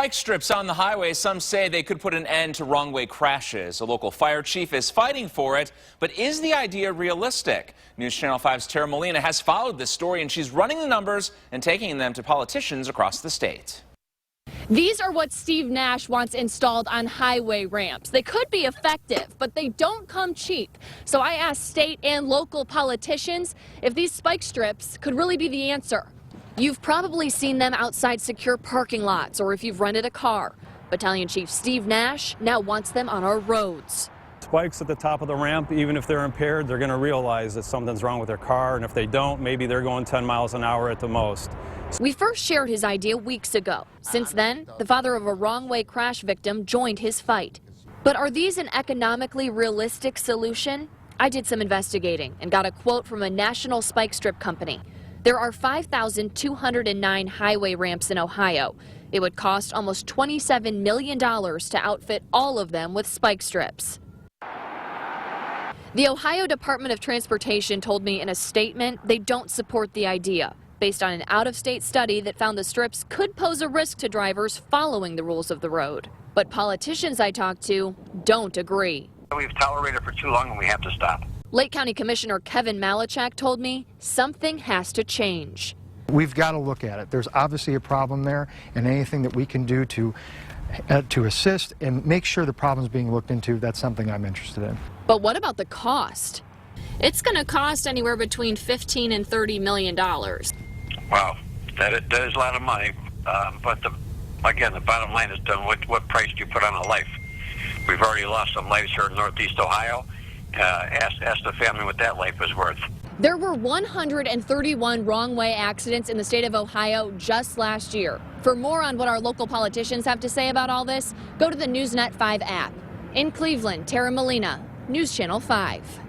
Spike strips on the highway, some say they could put an end to wrong-way crashes. A local fire chief is fighting for it, but is the idea realistic? News Channel 5's Tara Molina has followed this story, and she's running the numbers and taking them to politicians across the state. These are what Steve Nash wants installed on highway ramps. They could be effective, but they don't come cheap. So I asked state and local politicians if these spike strips could really be the answer. You've probably seen them outside secure parking lots or if you've rented a car. Battalion Chief Steve Nash now wants them on our roads. Spikes at the top of the ramp, even if they're impaired, they're going to realize that something's wrong with their car, and if they don't, maybe they're going 10 miles an hour at the most. We first shared his idea weeks ago. Since then, the father of a wrong-way crash victim joined his fight. But are these an economically realistic solution? I did some investigating and got a quote from a national spike strip company. There are 5,209 highway ramps in Ohio. It would cost almost $27 million to outfit all of them with spike strips. The Ohio Department of Transportation told me in a statement they don't support the idea, based on an out-of-state study that found the strips could pose a risk to drivers following the rules of the road. But politicians I talked to don't agree. We've tolerated it for too long and we have to stop. Lake County Commissioner Kevin Malachak told me something has to change. We've got to look at it. There's obviously a problem there, and anything that we can do to assist and make sure the problem's being looked into, that's something I'm interested in. But what about the cost? It's going to cost anywhere between $15 and $30 million. Wow, that is a lot of money. But again, the bottom line is what price do you put on a life? We've already lost some lives here in Northeast Ohio. Ask the family what that life is worth. There were 131 wrong-way accidents in the state of Ohio just last year. For more on what our local politicians have to say about all this, go to the NewsNet 5 app. In Cleveland, Tara Molina, News Channel 5.